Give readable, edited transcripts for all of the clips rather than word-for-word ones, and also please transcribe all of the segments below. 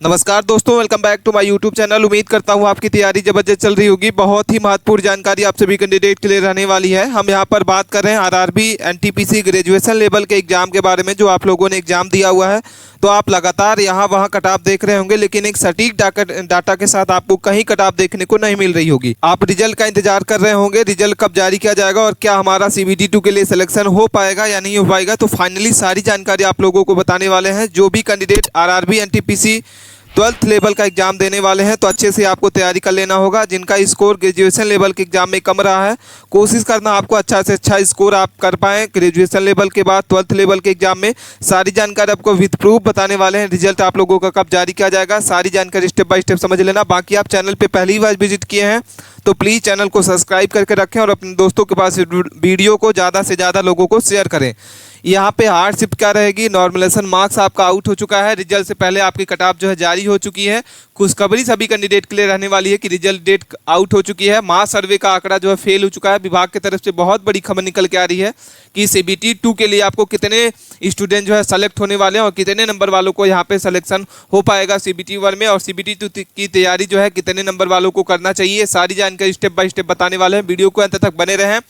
नमस्कार दोस्तों, welcome back to my YouTube channel. उम्मीद करता हूँ आपकी तैयारी जबरदस्त चल रही होगी। बहुत ही महत्वपूर्ण जानकारी आप सभी कैंडिडेट के लिए रहने वाली है। हम यहाँ पर बात कर रहे हैं आरआरबी एनटीपीसी ग्रेजुएशन लेवल के एग्जाम के बारे में, जो आप लोगों ने एग्जाम दिया हुआ है। तो आप लगातार यहाँ वहाँ कटऑफ देख रहे होंगे, लेकिन एक सटीक डाटा के साथ आपको कहीं कटऑफ देखने को नहीं मिल रही होगी। आप रिजल्ट का इंतजार कर रहे होंगे, रिजल्ट कब जारी किया जाएगा और क्या हमारा CBT 2 के लिए सिलेक्शन हो पाएगा या नहीं हो पाएगा। तो फाइनली सारी जानकारी आप लोगों को बताने वाले हैं। जो भी candidate RRB NTPC 12th level का एग्जाम देने वाले हैं, तो अच्छे से आपको तैयारी कर लेना होगा। जिनका स्कोर ग्रेजुएशन लेवल के एग्जाम में कम रहा है, कोशिश करना आपको अच्छा से अच्छा स्कोर आप कर पाएँ ग्रेजुएशन लेवल के बाद 12th लेवल के एग्जाम में। सारी जानकारी आपको विथ प्रूफ बताने वाले हैं। रिजल्ट आप लोगों का कब जारी किया जाएगा, सारी जानकारी स्टेप बाय स्टेप समझ लेना। बाकी आप चैनल पर पहली बार विजिट किए हैं तो प्लीज़ चैनल को सब्सक्राइब करके रखें और अपने दोस्तों के पास वीडियो को ज़्यादा से ज़्यादा लोगों को शेयर करें। यहाँ पे हार्डशिप क्या रहेगी, नॉर्मलेशन मार्क्स आपका आउट हो चुका है। रिजल्ट से पहले आपकी कटऑफ जो है जारी हो चुकी है। खुशखबरी सभी कैंडिडेट के लिए रहने वाली है कि रिजल्ट डेट आउट हो चुकी है। मास सर्वे का आंकड़ा जो है फेल हो चुका है। विभाग की तरफ से बहुत बड़ी खबर निकल के आ रही है कि CBT 2 के लिए आपको कितने स्टूडेंट जो है सेलेक्ट होने वाले हैं और कितने नंबर वालों को यहाँ पे सिलेक्शन हो पाएगा CBT 1 में, और CBT 2 की तैयारी जो है कितने नंबर वालों को करना चाहिए। सारी जानकारी स्टेप बाय स्टेप बताने वाले हैं। वीडियो को अंत तक बने रहें,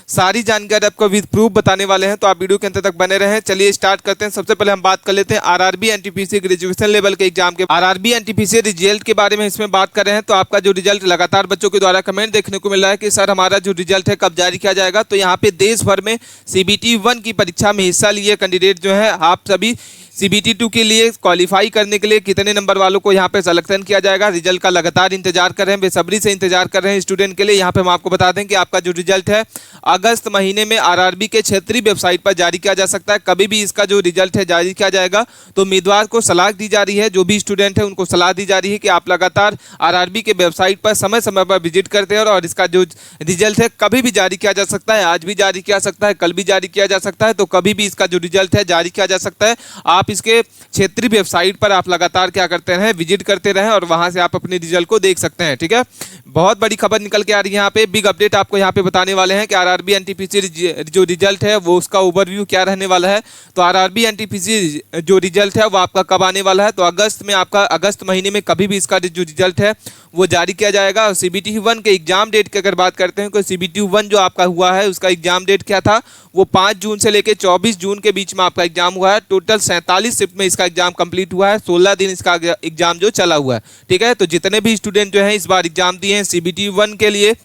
सारी जानकारी आपको विद प्रूफ बताने वाले हैं, तो आप वीडियो के अंत तक बने रहें। चलिए स्टार्ट करते हैं। सबसे पहले हम बात कर लेते हैं आरआरबी एनटीपीसी ग्रेजुएशन लेवल के एग्जाम के आरआरबी एनटीपीसी रिजल्ट के बारे में इसमें बात कर रहे हैं। तो आपका जो रिजल्ट लगातार बच्चों के द्वारा कमेंट देखने को मिल रहा है कि सर हमारा जो रिजल्ट है कब जारी किया जाएगा। तो यहाँ पे देश भर में CBT 1 की परीक्षा में हिस्सा लिए कैंडिडेट जो है, आप सभी CBT 2 के लिए क्वालिफाई करने के लिए कितने नंबर वालों को यहाँ पे सिलेक्शन किया जाएगा, रिजल्ट का लगातार इंतजार कर रहे हैं, बेसब्री से इंतजार कर रहे हैं स्टूडेंट के लिए। यहाँ पे हम आपको बता दें कि आपका जो रिजल्ट है अगस्त महीने में आरआरबी के क्षेत्रीय वेबसाइट पर जारी किया जा सकता है। कभी भी इसका जो रिजल्ट है जारी किया जाएगा तो उम्मीदवार को सलाह दी जा रही है, जो भी स्टूडेंट है उनको सलाह दी जा रही है कि आप लगातार आरआरबी के वेबसाइट पर समय समय पर विजिट करते हैं और इसका जो रिजल्ट है कभी भी जारी किया जा सकता है। आज भी जारी किया सकता है, कल भी जारी किया जा सकता है, तो कभी भी इसका जो रिजल्ट है जारी किया जा सकता है। आप इसके क्षेत्रीय वेबसाइट पर आप लगातार क्या करते रहें, विजिट करते रहें और वहां से आप अपने रिजल्ट को देख सकते हैं। ठीक है, बहुत बड़ी खबर निकल के आ रही है। यहाँ पे बिग अपडेट आपको यहाँ पे बताने वाले हैं कि आरआरबी एनटीपीसी जो रिजल्ट है वो उसका ओवरव्यू क्या रहने वाला है। तो आरआरबी एनटीपीसी जो रिजल्ट है वो आपका कब आने वाला है, तो अगस्त में, आपका अगस्त महीने में कभी भी इसका जो रिजल्ट है वो जारी किया जाएगा। और CBT 1 के एग्जाम डेट की अगर बात करते हैं तो CBT 1 जो आपका हुआ है उसका एग्जाम डेट क्या था, वो 5 जून से लेकर 24 जून के बीच में आपका एग्जाम हुआ है। टोटल 47 शिफ्ट में इसका एग्जाम कंप्लीट हुआ है। 16 दिन इसका एग्जाम जो चला हुआ है। ठीक है, तो जितने भी स्टूडेंट जो हैं इस बार एग्जाम दिए हैं CBT 1 के लिए,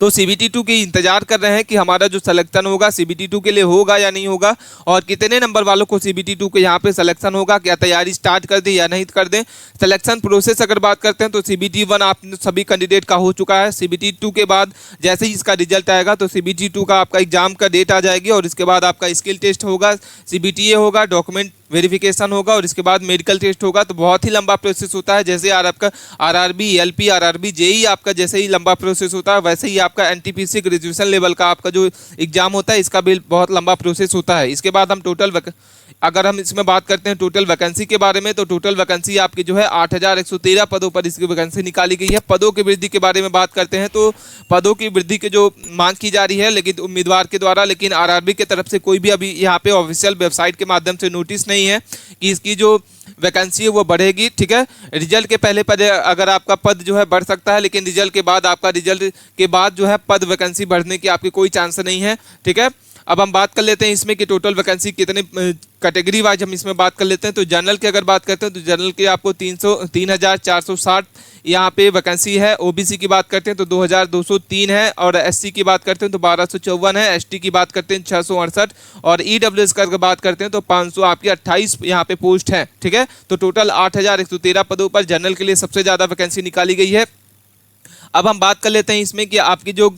तो CBT 2 के इंतजार कर रहे हैं कि हमारा जो सिलेक्शन होगा CBT 2 के लिए होगा या नहीं होगा, और कितने नंबर वालों को CBT 2 के यहाँ पे सिलेक्शन होगा, क्या तैयारी स्टार्ट कर दें या नहीं कर दें। सिलेक्शन प्रोसेस अगर बात करते हैं तो CBT 1 आप सभी कैंडिडेट का हो चुका है। CBT 2 के बाद जैसे ही इसका रिजल्ट आएगा तो CBT 2 का आपका एग्जाम का डेट आ जाएगी और इसके बाद आपका स्किल टेस्ट होगा, CBTA होगा, डॉक्यूमेंट वेरिफिकेशन होगा और इसके बाद मेडिकल टेस्ट होगा। तो बहुत ही लंबा प्रोसेस होता है। जैसे आपका आरआरबी, LP, आरआरबी, JEE आपका जैसे ही लंबा प्रोसेस होता है, वैसे ही आपका एनटीपीसी ग्रेजुएशन लेवल का आपका जो एग्जाम होता है इसका भी बहुत लंबा प्रोसेस होता है। इसके बाद हम अगर हम इसमें बात करते हैं टोटल वैकेंसी के बारे में, तो टोटल वैकेंसी आपकी जो है 8113 पदों पर इसकी वैकेंसी निकाली गई है। पदों की वृद्धि के बारे में बात करते हैं तो पदों की वृद्धि की जो मांग की जा रही है लेकिन उम्मीदवार के द्वारा, लेकिन आरआरबी की तरफ से कोई भी अभी यहाँ पे ऑफिशियल वेबसाइट के माध्यम से नोटिस नहीं है कि इसकी जो वैकेंसी है वो बढ़ेगी। ठीक है, रिजल्ट के पहले पद अगर आपका पद जो है बढ़ सकता है, लेकिन रिजल्ट के बाद आपका रिजल्ट के बाद जो है पद वैकेंसी बढ़ने की आपकी कोई चांस नहीं है। ठीक है, अब हम बात कर लेते हैं इसमें कि टोटल वैकेंसी कितने कैटेगरी वाइज हम इसमें बात कर लेते हैं। तो जनरल की अगर बात करते हैं तो जनरल के आपको 3460 यहाँ पे वैकेंसी है। OBC की बात करते हैं तो 2203 है और SC की बात करते हैं तो 1254 है। ST की बात करते हैं 668 और EWS का अगर बात करते हैं तो 500 आपकी 28 यहाँ पे पोस्ट है। ठीक है, तो टोटल 8113 पदों पर जनरल के लिए सबसे ज़्यादा वैकेंसी निकाली गई है। अब हम बात कर लेते हैं इसमें कि आपकी जो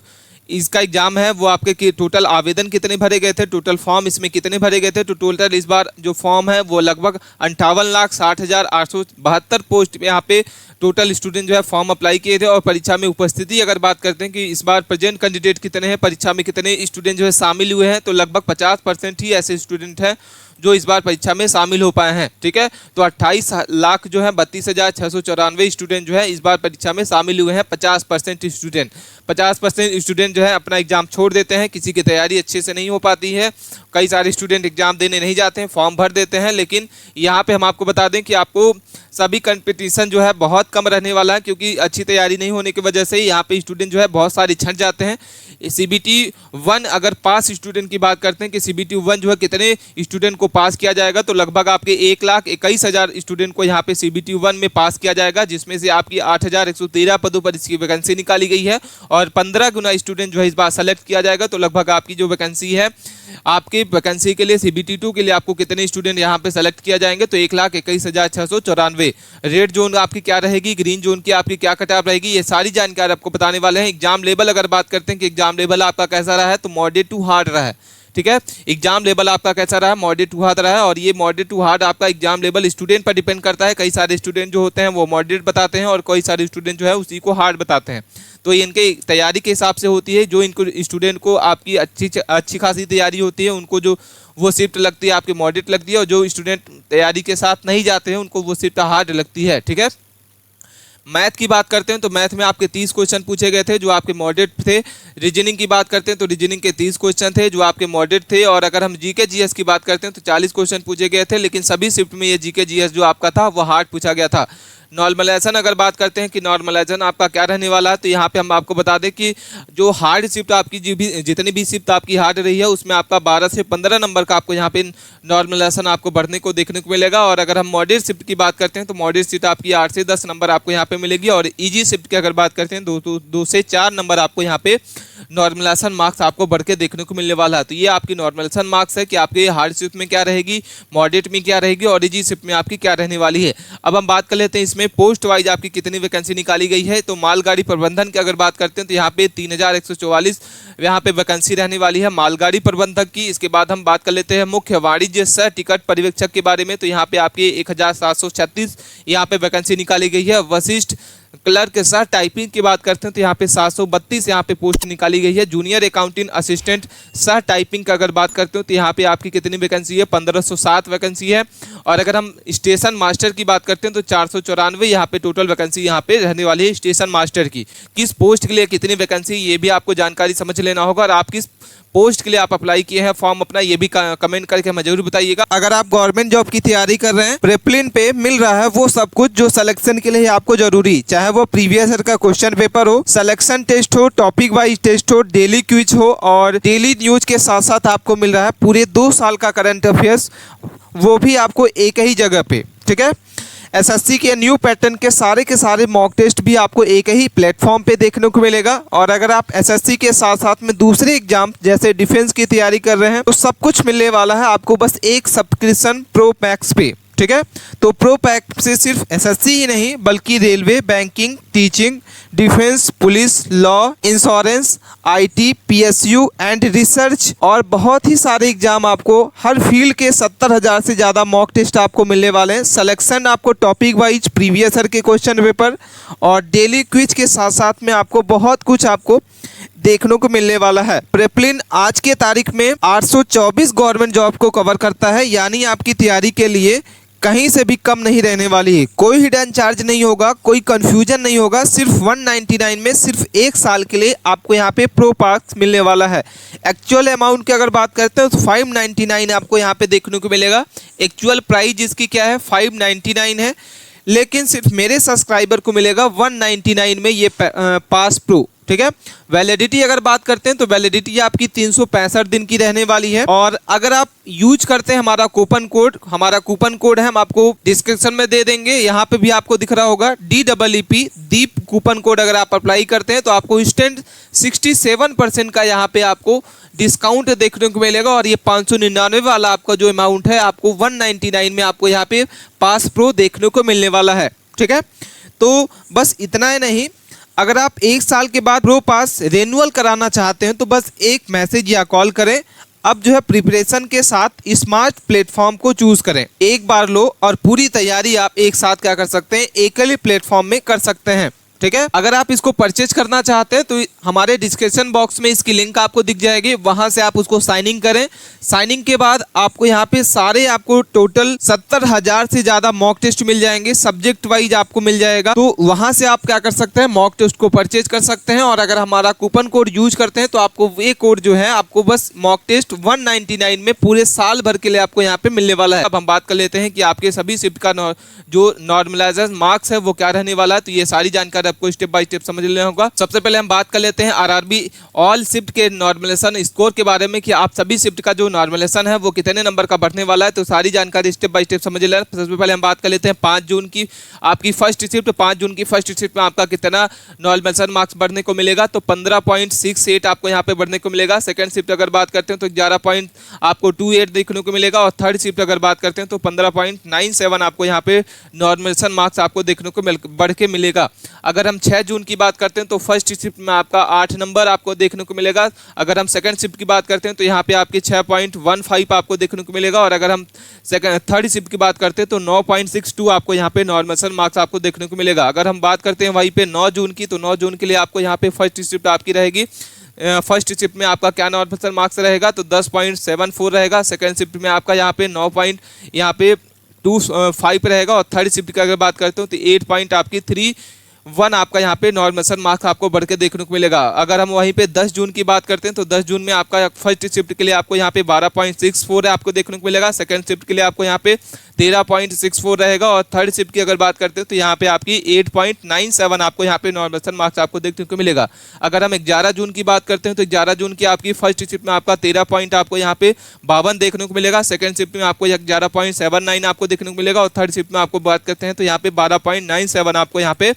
इसका एग्जाम है वो आपके टोटल आवेदन कितने भरे गए थे, टोटल फॉर्म इसमें कितने भरे गए थे। तो टोटल इस बार जो फॉर्म है वो लगभग 58,60,872 पोस्ट पे यहाँ पे टोटल स्टूडेंट जो है फॉर्म अप्लाई किए थे। और परीक्षा में उपस्थिति अगर बात करते हैं कि इस बार प्रेजेंट कैंडिडेट कितने हैं, परीक्षा में कितने स्टूडेंट जो है शामिल हुए हैं, तो लगभग 50% ही ऐसे स्टूडेंट हैं जो इस बार परीक्षा में शामिल हो पाए हैं। ठीक है, तो 28 लाख जो है 32,694 स्टूडेंट जो है इस बार परीक्षा में शामिल हुए हैं। 50% स्टूडेंट 50% स्टूडेंट जो है अपना एग्जाम छोड़ देते हैं, किसी की तैयारी अच्छे से नहीं हो पाती है। कई सारे स्टूडेंट एग्जाम देने नहीं जाते हैं, फॉर्म भर देते हैं। लेकिन यहाँ पे हम आपको बता दें कि आपको सभी कंपटीशन जो है बहुत कम रहने वाला है, क्योंकि अच्छी तैयारी नहीं होने की वजह से यहाँ पे स्टूडेंट जो है बहुत सारे छंट जाते हैं। CBT 1 अगर पास स्टूडेंट की बात करते हैं कि CBT 1 जो है कितने स्टूडेंट को पास किया जाएगा, तो लगभग आपके 1,21,000 स्टूडेंट को यहाँ पे CBT 1 में पास किया जाएगा, जिसमें से आपकी 8,113 पदों पर इसकी वैकेंसी निकाली गई है और 15 गुना स्टूडेंट जो है इस बार सेलेक्ट किया जाएगा। तो लगभग आपकी जो वैकेंसी है, आपकी वैकेंसी के लिए CBT 2 के लिए आपको कितने स्टूडेंट यहाँ पे सेलेक्ट किया जाएंगे, तो 1,21,694। रेड जोन आपकी क्या रहेगी, ग्रीन जोन की आपकी क्या कट ऑफ रहेगी, ये सारी जानकारी आपको बताने वाले हैं। एग्जाम लेवल अगर बात करते हैं कि एग्जाम लेवल आपका कैसा रहा है, तो मॉडरेट टू हार्ड रहा है। ठीक है, एग्जाम लेवल आपका कैसा रहा है, मॉडरेट टू हार्ड रहा है। और ये मॉडरेट टू हार्ड आपका एग्जाम लेवल स्टूडेंट पर डिपेंड करता है। कई सारे स्टूडेंट जो होते हैं वो मॉडरेट बताते हैं और कई सारे स्टूडेंट जो है उसी को हार्ड बताते हैं। तो ये इनके तैयारी के हिसाब से होती है। जो इनको स्टूडेंट को आपकी अच्छी खासी तैयारी होती है, उनको जो वो शिफ्ट लगती है आपकी मॉडरेट लगती है, और जो स्टूडेंट तैयारी के साथ नहीं जाते हैं उनको वो शिफ्ट हार्ड लगती है। ठीक है, मैथ की बात करते हैं तो मैथ में आपके 30 क्वेश्चन पूछे गए थे जो आपके मॉडरेट थे। रीजनिंग की बात करते हैं तो रीजनिंग के 30 क्वेश्चन थे जो आपके मॉडरेट थे। और अगर हम जीके जीएस की बात करते हैं तो 40 क्वेश्चन पूछे गए थे, लेकिन सभी शिफ्ट में ये जीके जीएस जो आपका था वो हार्ड पूछा गया था। नॉर्मलाइजेशन अगर बात करते हैं कि नॉर्मलाइजेशन आपका क्या रहने वाला है, तो यहाँ पे हम आपको बता दें कि जो हार्ड शिफ्ट आपकी जितनी भी शिफ्ट आपकी हार्ड रही है उसमें आपका 12 से 15 नंबर का आपको यहाँ पे नॉर्मलाइजेशन आपको बढ़ने को देखने को मिलेगा। और अगर हम मॉडरेट शिफ्ट की बात करते हैं तो मॉडरेट शिफ्ट आपकी 8 से 10 नंबर आपको यहाँ पे मिलेगी। और ईजी शिफ्ट की अगर बात करते हैं 2 से 4 नंबर आपको यहाँ पे नॉर्मलाइजेशन मार्क्स आपको बढ़ के देखने को मिलने वाला है। तो ये आपकी नॉर्मलाइजेशन मार्क्स है कि आपके हार्ड शिफ्ट में क्या रहेगी, मॉडरेट में क्या रहेगी और इजी शिफ्ट में आपकी क्या रहने वाली है। अब हम बात कर लेते हैं इसमें पोस्ट वाइज आपकी कितनी वैकेंसी निकाली गई है। तो मालगाड़ी प्रबंधन की अगर बात करते हैं तो यहाँ पे 3,144 यहाँ पे वैकेंसी रहने वाली है मालगाड़ी प्रबंधक की। इसके बाद हम बात कर लेते हैं मुख्य वाणिज्य सह टिकट पर्यवेक्षक के बारे में, तो यहाँ पे आपकी 1,736 यहाँ पे वैकेंसी निकाली गई है। वशिष्ठ क्लर्क सह टाइपिंग की बात करते हैं तो यहाँ पे 732 यहाँ पे पोस्ट निकाली गई है। जूनियर अकाउंटिंग असिस्टेंट सह टाइपिंग का अगर बात करते हो तो यहाँ पे आपकी कितनी वैकेंसी है, 1507 वैकेंसी है। और अगर हम स्टेशन मास्टर की बात करते हैं तो 494 यहाँ पे टोटल वैकेंसी यहाँ पे रहने वाली है स्टेशन मास्टर की। किस पोस्ट के लिए कितनी वैकेंसी, ये भी आपको जानकारी समझ लेना होगा। और आप किस पोस्ट के लिए आप अप्लाई किए हैं फॉर्म अपना, ये भी कमेंट करके हमें जरूर बताइएगा। अगर आप गवर्नमेंट जॉब की तैयारी कर रहे हैं, प्रेपलिन पे मिल रहा है वो सब कुछ जो सिलेक्शन के लिए आपको जरूरी, चाहे वो प्रीवियस ईयर का क्वेश्चन पेपर हो, सिलेक्शन टेस्ट हो, टॉपिक वाइज टेस्ट हो, डेली क्विज हो और डेली न्यूज के साथ साथ आपको मिल रहा है पूरे 2 साल का करंट अफेयर्स, वो भी आपको एक ही जगह पे। ठीक है, एसएससी के न्यू पैटर्न के सारे मॉक टेस्ट भी आपको एक ही प्लेटफॉर्म पे देखने को मिलेगा। और अगर आप एसएससी के साथ साथ में दूसरे एग्जाम जैसे डिफेंस की तैयारी कर रहे हैं तो सब कुछ मिलने वाला है आपको बस एक सब्सक्रिप्शन प्रो पैक्स पे। ठीक है, तो प्रो पैक से सिर्फ एसएससी ही नहीं बल्कि railway, banking, teaching, defence, police, law, insurance, IT, PSU and research और बहुत ही सारे एग्जाम आपको हर फील्ड के 70,000 से ज़्यादा मॉक टेस्ट आपको मिलने वाले हैं। सिलेक्शन आपको टॉपिक वाइज प्रीवियस ईयर के क्वेश्चन पेपर और डेली क्विज के साथ साथ में आपको बहुत कुछ आपको देखने को मिलने वाला है। प्रेपलिन आज के तारीख में 824 गवर्नमेंट जॉब को कवर करता है, यानी आपकी तैयारी के लिए कहीं से भी कम नहीं रहने वाली है। कोई हिडन चार्ज नहीं होगा, कोई कंफ्यूजन नहीं होगा। सिर्फ 199 में सिर्फ 1 साल के लिए आपको यहाँ पे प्रो पास मिलने वाला है। एक्चुअल अमाउंट की अगर बात करते हैं तो 599 आपको यहाँ पे देखने को मिलेगा। एक्चुअल प्राइस इसकी क्या है, 599 है, लेकिन सिर्फ मेरे सब्सक्राइबर को मिलेगा 199 में ये पास प्रो। ठीक है, वैलिडिटी अगर बात करते हैं तो वैलिडिटी आपकी 365 दिन की रहने वाली है। और अगर आप यूज करते हैं हमारा कूपन कोड है, हम आपको डिस्क्रिप्शन में दे देंगे, यहाँ पे भी आपको दिख रहा होगा DEEP दीप कूपन कोड अगर आप अप्लाई करते हैं तो आपको इंस्टेंट 67% का यहाँ पे आपको डिस्काउंट देखने को मिलेगा। और ये 599 वाला आपका जो अमाउंट है आपको 199 में आपको यहाँ पे पास प्रो देखने को मिलने वाला है। ठीक है, तो बस इतना ही नहीं, अगर आप 1 साल के बाद प्रो पास रेन्यूअल कराना चाहते हैं तो बस एक मैसेज या कॉल करें। अब जो है प्रिपरेशन के साथ स्मार्ट प्लेटफॉर्म को चूज करें, एक बार लो और पूरी तैयारी आप एक साथ क्या कर सकते हैं, एक ही प्लेटफॉर्म में कर सकते हैं। ठीक है। अगर आप इसको परचेज करना चाहते हैं तो हमारे डिस्क्रिप्शन बॉक्स में इसकी लिंक आपको दिख जाएगी, वहां से आप उसको साइन इन करें। साइन इन के बाद आपको यहाँ पे सारे आपको टोटल 70,000 से ज्यादा मॉक टेस्ट मिल जाएंगे, सब्जेक्ट वाइज आपको मिल जाएगा। तो वहां से आप क्या कर सकते हैं, मॉक टेस्ट को परचेज कर सकते हैं। और अगर हमारा कूपन कोड यूज करते हैं तो आपको ये कोड जो है आपको बस मॉक टेस्ट 199 में पूरे साल भर के लिए आपको यहाँ पे मिलने वाला है। अब हम बात कर लेते हैं कि आपके सभी शिफ्ट का जो नॉर्मलाइजर मार्क्स है वो क्या रहने वाला है। तो ये सारी जानकारी आपको स्टेप बाय स्टेप समझ लेना होगा। सबसे पहले हम बात कर लेते हैं आरआरबी ऑल शिफ्ट के नॉर्मलाइजेशन स्कोर के बारे में कि आप सभी शिफ्ट का जो नॉर्मलाइजेशन है वो कितने नंबर का बढ़ने वाला है। तो सारी जानकारी स्टेप बाय स्टेप समझ लेना। सबसे पहले हम बात कर लेते हैं 5 जून की आपकी फर्स्ट शिफ्ट। 5 जून की फर्स्ट शिफ्ट में आपका कितना नॉर्मलाइजेशन मार्क्स बढ़ने को मिलेगा, तो 15.68 आपको यहाँ पे बढ़ने को मिलेगा। सेकंड शिफ्ट अगर बात करते हैं तो 11 आपको 28 देखने को मिलेगा। और थर्ड शिफ्ट अगर बात करते हैं तो 15.97 आपको यहाँ पे नॉर्मलाइजेशन मार्क्स आपको देखने को बढ़ के मिलेगा। अगर हम 6 जून की बात करते हैं तो फर्स्ट शिफ्ट में आपका 8 नंबर आपको देखने को मिलेगा। अगर हम सेकंड शिफ्ट की बात करते हैं तो यहाँ पे आपकी 6.15 आपको देखने को मिलेगा। और अगर हम थर्ड शिफ्ट की बात करते हैं तो 9.62 आपको यहाँ पे नॉर्मलाइजेशन मार्क्स आपको देखने को मिलेगा। अगर हम बात करते हैं वहीं पे 9 जून की, तो 9 जून के लिए आपको यहाँ पे फर्स्ट शिफ्ट आपकी रहेगी। फर्स्ट शिफ्ट में आपका क्या नॉर्मलाइजेशन मार्क्स रहेगा, तो 10.74 रहेगा। सेकंड शिफ्ट में आपका यहाँ पे 9.25 रहेगा। और थर्ड शिफ्ट की अगर बात करते हो तो 8.31 आपका यहाँ पे नॉर्मलाइजेशन मार्क्स आपको बढ़ के देखने को मिलेगा। अगर हम वहीं पे 10 जून की बात करते हैं तो 10 जून में आपका फर्स्ट शिफ्ट के लिए आपको यहाँ पे 12.64 आपको देखने को मिलेगा। सेकंड शिफ्ट के लिए आपको यहाँ पे 13.64 रहेगा। और थर्ड शिफ्ट की अगर बात करते हैं तो यहाँ पे आपकी 8.97 आपको यहाँ पे नॉर्मलाइजेशन मार्क्स आपको देखने को मिलेगा। अगर हम 11 जून की बात करते हैं तो 11 जून की आपकी फर्स्ट शिफ्ट में आपका 13 पॉइंट आपको यहाँ पे 52 देखने को मिलेगा। सेकंड शिफ्ट में आपको 11.79 आपको देखने को मिलेगा। और थर्ड शिफ्ट में आपको बात करते हैं तो यहाँ पे 12.97 आपको यहाँ पे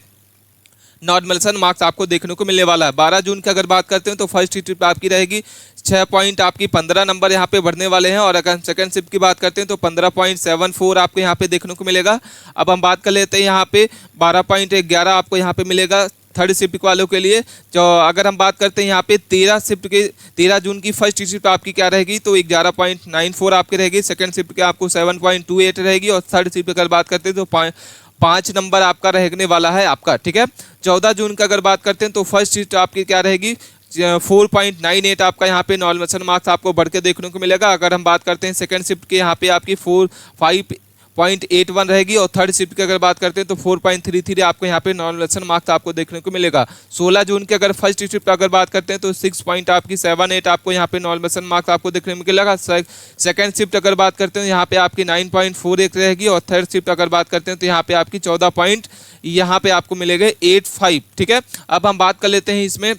नॉर्मलाइजेशन मार्क्स आपको देखने को मिलने वाला है। 12 जून की अगर बात करते हैं तो फर्स्ट शिफ्ट आपकी रहेगी 6 पॉइंट आपकी 15 नंबर यहाँ पे बढ़ने वाले हैं। और अगर हम सेकंड शिफ्ट की बात करते हैं तो 15.74 आपको यहाँ पे देखने को मिलेगा। अब हम बात कर लेते हैं यहाँ पे 12.11 आपको यहाँ पे मिलेगा थर्ड शिफ्ट वालों के लिए। जो अगर हम बात करते हैं यहाँ पे 13 जून की फर्स्ट शिफ्ट आपकी क्या रहेगी, तो 11.94 आपकी रहेगी। सेकंड शिफ्ट की आपको 7.28 रहेगी। और थर्ड शिफ्ट अगर बात करते हैं तो 5 नंबर आपका रहने वाला है आपका, ठीक है। 14 जून का अगर बात करते हैं तो फर्स्ट शिफ्ट आपकी क्या रहेगी, 4.98 आपका यहाँ पे नॉर्मलाइजेशन मार्क्स आपको बढ़ के देखने को मिलेगा। अगर हम बात करते हैं सेकंड शिफ्ट के यहाँ पे आपकी 5.81 रहेगी। और थर्ड शिफ्ट की अगर बात करते हैं तो 4.33 आपको यहाँ पे नॉर्मलाइजेशन मार्क्स आपको देखने को मिलेगा। 16 जून की अगर फर्स्ट शिफ्ट की अगर बात करते हैं तो 6.78 आपको यहाँ पे नॉर्मलाइजेशन मार्क्स आपको देखने को मिलेगा। सेकंड शिफ्ट अगर बात करते हैं यहाँ पे आपकी 9.48 रहेगी। और थर्ड शिफ्ट अगर बात करते हैं तो यहाँ पे आपकी 14 यहाँ पे आपको मिलेगा 85, ठीक है। अब हम बात कर लेते हैं इसमें,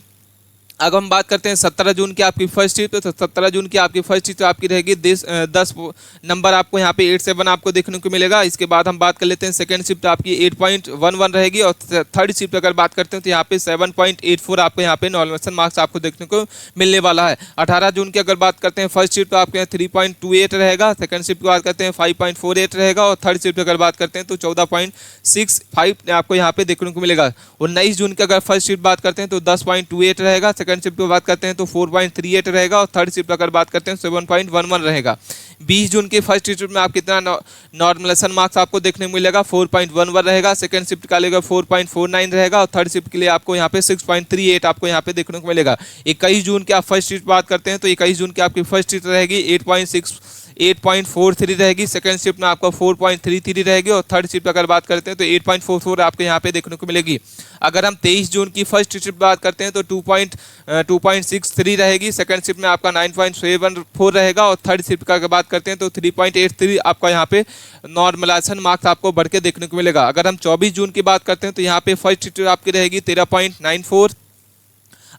अब हम बात करते हैं 17 जून की आपकी फर्स्ट शिफ्ट। तो 17 जून की आपकी फर्स्ट शिफ्ट आपकी रहेगी 10 नंबर आपको यहाँ पे 87 आपको देखने को मिलेगा। इसके बाद हम बात कर लेते हैं सेकंड शिफ्ट आपकी 8.11 रहेगी। और थर्ड शिफ्ट अगर बात करते हैं तो यहाँ पे 7.84 आपको यहाँ पे नॉर्मलाइजेशन मार्क्स आपको देखने को मिलने वाला है। 18 जून की अगर बात करते हैं फर्स्ट शिफ्ट तो आपके यहाँ 3.28 रहेगा। सेकंड शिफ्ट की बात करते हैं 5.48 रहेगा। और थर्ड शिफ्ट अगर बात करते हैं तो 14.65 आपको यहाँ पे देखने को मिलेगा। 19 जून की अगर फर्स्ट शिफ्ट बात करते हैं तो 10.28 रहेगा। सेकंड शिफ्ट की बात करते हैं तो 4.38 रहेगा। और थर्ड शिफ्ट अगर बात करते हैं 7.11 रहेगा। 20 जून की फर्स्ट शिफ्ट में आप कितना नॉर्मलाइजेशन मार्क्स आपको देखने को मिलेगा, 4.11 रहेगा। सेकंड शिफ्ट का लेगा 4.49 रहेगा। और थर्ड शिफ्ट के लिए आपको यहाँ पे 6.38 आपको यहाँ पे देखने को मिलेगा। 21 जून की आप फर्स्ट शिफ्ट बात करते हैं तो 21 जून की आपकी फर्स्ट शिफ्ट रहेगी 8.43 रहेगी। सेकंड शिफ्ट में आपका 4.33 रहेगी। और थर्ड शिफ्ट अगर बात करते हैं तो 8.44 आपको यहाँ पे देखने को मिलेगी। अगर हम 23 जून की फर्स्ट शिफ्ट बात करते हैं तो 2.63 रहेगी। सेकंड शिफ्ट में आपका 9.74 रहेगा। और थर्ड शिफ्ट का अगर बात करते हैं तो 3.83 आपका यहाँ पे नॉर्मलाइजेशन मार्क्स आपको बढ़ के देखने को मिलेगा। अगर हम 24 जून की बात करते हैं तो यहाँ पे फर्स्ट शिफ्ट आपकी रहेगी 13.94।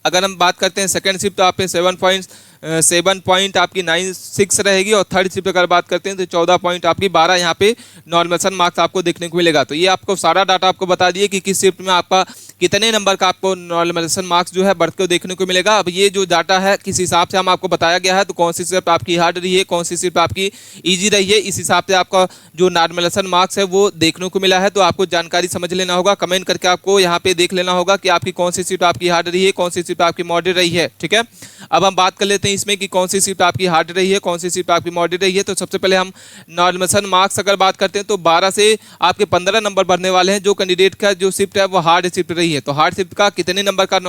अगर हम बात करते हैं सेकंड शिफ्ट तो आप पे 7 पॉइंट आपकी 96 रहेगी। और थर्ड शिफ्ट अगर बात करते हैं तो 14 पॉइंट आपकी 12 यहाँ पे नॉर्मलाइजेशन मार्क्स आपको देखने को मिलेगा। तो ये आपको सारा डाटा आपको बता दिए कि किस शिफ्ट में आपका कितने नंबर का आपको नॉर्मलाइजेशन मार्क्स जो है बढ़ के देखने को मिलेगा। अब ये जो डाटा है किस हिसाब से हम आपको बताया गया है, तो कौन सी शिफ्ट आपकी हार्ड रही है, कौन सी शिफ्ट आपकी ईजी रही है, इस हिसाब से आपका जो नॉर्मलाइजेशन मार्क्स है वो देखने को मिला है। तो आपको जानकारी समझ लेना होगा, कमेंट करके आपको यहाँ पे देख लेना होगा कि आपकी कौन सी शिफ्ट आपकी हार्ड रही है, कौन सी शिफ्ट आपकी मॉडरेट रही है, ठीक है। अब हम बात कर लेते हैं इसमें कि कौन सी शिफ्ट आपकी हार्ड रही है, कौन सी शिफ्ट आपकी मॉडरेट रही है। तो सबसे पहले हम नॉर्मल मार्क्स अगर बात करते हैं तो 12 से आपके 15 नंबर बढ़ने वाले हैं। जो कैंडिडेट का जो शिफ्ट है वो हार्ड शिफ्ट रही है, तो हार्ड शिफ्ट का कितने नंबर का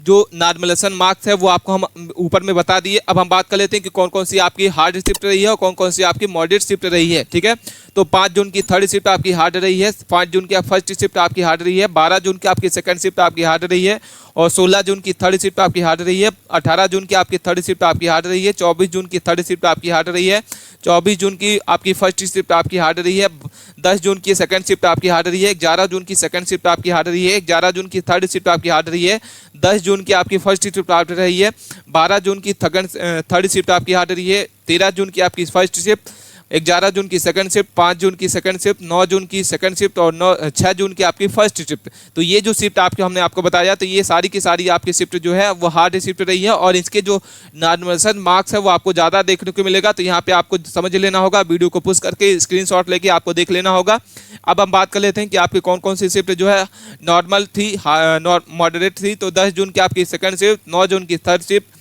जो नॉर्मलाइजेशन मार्क्स है वो आपको हम ऊपर में बता दिए। अब हम बात कर लेते हैं कि कौन कौन सी आपकी हार्ड शिफ्ट रही है और कौन कौन सी आपकी मॉडरेट शिफ्ट रही है। ठीक है, तो 5 जून की थर्ड शिफ्ट आपकी हार्ड रही है, 5 जून की फर्स्ट शिफ्ट आपकी हार्ड रही है, 12 जून की आपकी सेकंड शिफ्ट आपकी हार्ड रही है और 16 जून की थर्ड शिफ्ट आपकी हार्ड रही है, 18 जून की आपकी थर्ड शिफ्ट आपकी हार्ड रही है, 24 जून की थर्ड शिफ्ट आपकी हार्ड रही है, 24 जून की आपकी फर्स्ट शिफ्ट आपकी हार्ड रही है, 10 जून की सेकंड शिफ्ट आपकी हार्ड रही है, 11 जून की सेकंड शिफ्ट आपकी हार्ड रही है, 11 जून की थर्ड शिफ्ट आपकी हार्ड रही है, 10 जून की आपकी फर्स्ट शिफ्ट हार्ड रही है, 12 जून की थर्ड शिफ्ट आपकी हार्ड रही है, 13 जून की आपकी फर्स्ट शिफ्ट, 11 जून की सेकंड शिफ्ट, 5 जून की सेकंड शिफ्ट, 9 जून की सेकंड शिफ्ट और 6 जून की आपकी फर्स्ट शिफ्ट। तो ये जो शिफ्ट आपकी हमने आपको बताया, तो ये सारी की सारी आपकी शिफ्ट जो है वो हार्ड शिफ्ट रही है और इसके जो नॉर्मलाइजेशन मार्क्स है वो आपको ज़्यादा देखने को मिलेगा। तो यहाँ पे आपको समझ लेना होगा, वीडियो को पुश करके स्क्रीनशॉट लेके आपको देख लेना होगा। अब हम बात कर लेते हैं कि आपकी कौन कौन सी शिफ्ट जो है नॉर्मल थी, मॉडरेट थी। तो 10 जून की आपकी सेकंड शिफ्ट, 9 जून की थर्ड शिफ्ट,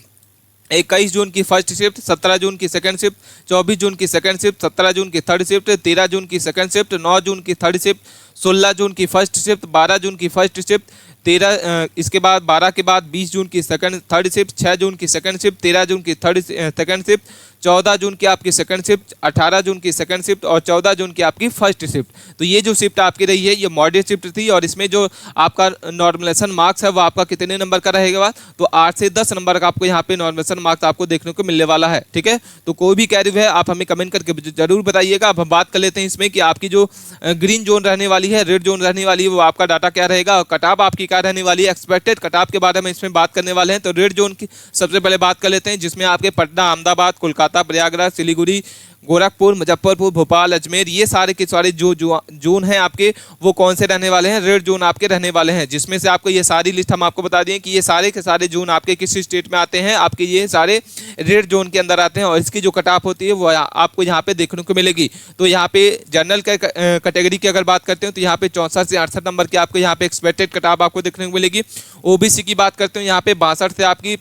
21 जून की फर्स्ट शिफ्ट, 17 जून की सेकंड शिफ्ट, 24 जून की सेकंड शिफ्ट, 17 जून की थर्ड शिफ्ट, 13 जून की सेकंड शिफ्ट, 9 जून की थर्ड शिफ्ट, 16 जून की फर्स्ट शिफ्ट, 12 जून की फर्स्ट शिफ्ट, 13 इसके बाद 12 के बाद 20 जून की थर्ड शिफ्ट, 6 जून की सेकंड शिफ्ट, 13 जून की सेकंड शिफ्ट, 14 जून की आपकी सेकंड शिफ्ट, 18 जून की सेकंड शिफ्ट और 14 जून की आपकी फर्स्ट शिफ्ट। तो ये जो शिफ्ट आपकी रही है ये मॉडरेट शिफ्ट थी और इसमें जो आपका नॉर्मलाइजेशन मार्क्स है वो आपका कितने नंबर का रहेगा, तो 8 से 10 नंबर का आपको यहाँ पे नॉर्मलाइजेशन मार्क्स आपको देखने को मिलने वाला है। ठीक है, तो कोई भी क्वेरी है आप हमें कमेंट करके जरूर बताइएगा। अब हम बात कर लेते हैं इसमें कि आपकी जो ग्रीन जोन रहने वाली है, रेड जोन रहने वाली है, वो आपका डाटा क्या रहेगा और कटऑफ आपकी क्या रहने वाली है, एक्सपेक्टेड कटऑफ के बारे में इसमें बात करने वाले हैं। तो रेड जोन की सबसे पहले बात कर लेते हैं, जिसमें आपके पटना, अहमदाबाद, कोलकाता, प्रयागराज, सिलीगुड़ी, गोरखपुर, मुजफ्फरपुर, भोपाल, अजमेर, ये सारे के सारे जो जोन हैं आपके वो कौन से रहने वाले हैं, रेड जोन आपके रहने वाले हैं। जिसमें से आपको ये सारी लिस्ट हम आपको बता दें कि ये सारे के सारे जोन आपके किस स्टेट में आते हैं, आपके ये सारे रेड जोन के अंदर आते हैं और इसकी जो कट ऑफ होती है वो आपको यहाँ पे देखने को मिलेगी। तो यहाँ पे जनरल कैटेगरी की अगर बात करते हैं तो यहाँ पे 64 से 68 नंबर की आपको यहाँ पे एक्सपेक्टेड कट ऑफ आपको देखने को मिलेगी। ओबीसी की बात करते हैं यहाँ पे 62 से आपकी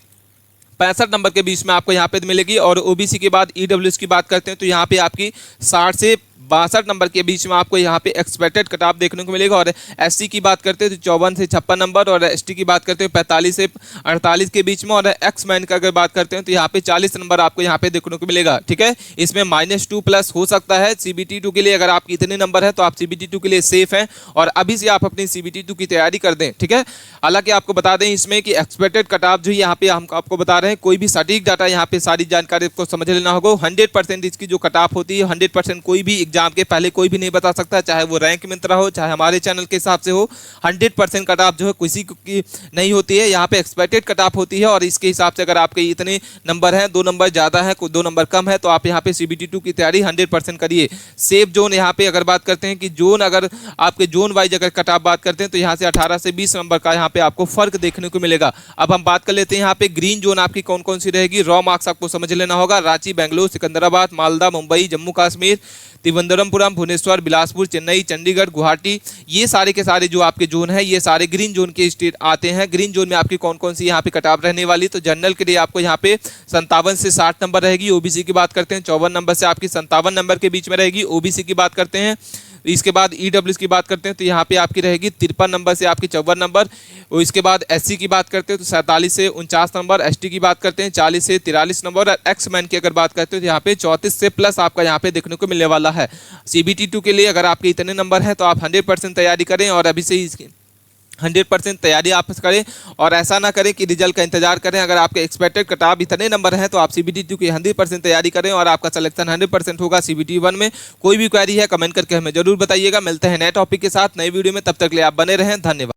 65 नंबर के बीच में आपको यहाँ पे मिलेगी और ओबीसी के बाद ईडब्ल्यूएस की बात करते हैं तो यहाँ पे आपकी 60 से 62 नंबर के बीच में आपको यहाँ पे एक्सपेक्टेड कटऑफ देखने को मिलेगा। और एससी की बात करते हैं तो 54 से 56 नंबर और एसटी की बात करते हैं 45 से 48 के बीच में और एक्स मैन का अगर बात करते हैं तो यहाँ पे 40 नंबर आपको यहाँ पे देखने को मिलेगा। ठीक है, इसमें -2 प्लस हो सकता है CBT2 के लिए। अगर आपके इतने नंबर है तो आप CBT2 के लिए सेफ हैं और अभी से आप अपनी CBT2 की तैयारी कर दें। ठीक है, हालांकि आपको बता दें इसमें कि एक्सपेक्टेड कटऑफ जो यहाँ पे हम आपको बता रहे हैं, कोई भी सटीक डाटा यहाँ पे सारी जानकारी आपको समझ लेना होगा। 100% इसकी जो कटऑफ होती है 100% कोई भी एग्जाम के पहले कोई भी नहीं बता सकता, चाहे वो रैंक मित्र हो चाहे हमारे चैनल के हिसाब से हो। 100% कटऑफ जो है किसी की नहीं होती है, यहाँ पे एक्सपेक्टेड कटऑफ होती है और इसके हिसाब से अगर आपके इतने नंबर हैं, 2 नंबर ज़्यादा है, 2 नंबर कम है, तो आप यहाँ पे CBT2 की तैयारी 100% करिए। सेफ जोन यहाँ पे अगर बात करते हैं कि जोन अगर आपके जोन वाइज अगर कटऑफ बात करते हैं तो यहाँ से 18 से 20 नंबर का यहाँ पे आपको फर्क देखने को मिलेगा। अब हम बात कर लेते हैं यहाँ पे ग्रीन जोन आपकी कौन कौन सी रहेगी। रॉ मार्क्स आपको समझ लेना होगा, रांची, बेंगलुरु, सिकंदराबाद, मालदा, मुंबई, जम्मू कश्मीर, तिरुवनंतपुरम, भुवनेश्वर, बिलासपुर, चेन्नई, चंडीगढ़, गुवाहाटी, ये सारे के सारे जो आपके जोन है ये सारे ग्रीन जोन के स्टेट आते हैं। ग्रीन जोन में आपकी कौन कौन सी यहाँ पे कटऑफ रहने वाली, तो जनरल के लिए आपको यहाँ पे 57 से 60 नंबर रहेगी। ओबीसी की बात करते हैं 54 नंबर से आपकी 57 नंबर के बीच में रहेगी। ओबीसी की बात करते हैं इसके बाद ईडब्ल्यूएस की बात करते हैं तो यहाँ पे आपकी रहेगी 53 नंबर से आपकी 54 नंबर। और इसके बाद एससी की बात करते हैं तो 47 से 49 नंबर। एसटी की बात करते हैं 40 से 43 नंबर और एक्स मैन की अगर बात करते हैं तो यहाँ पे 34 से प्लस आपका यहाँ पे देखने को मिलने वाला है। CBT2 के लिए अगर आपके इतने नंबर हैं तो आप 100% तैयारी करें और अभी से ही 100% तैयारी आप करें और ऐसा ना करें कि रिजल्ट का इंतजार करें। अगर आपके एक्सपेक्टेड कटऑफ इतने नंबर हैं तो आप CBT2 की 100% तैयारी करें और आपका सिलेक्शन 100% होगा CBT1 में। कोई भी क्वेरी है कमेंट करके हमें जरूर बताइएगा। मिलते हैं नए टॉपिक के साथ नई वीडियो में, तब तक के लिए आप बने रहें। धन्यवाद।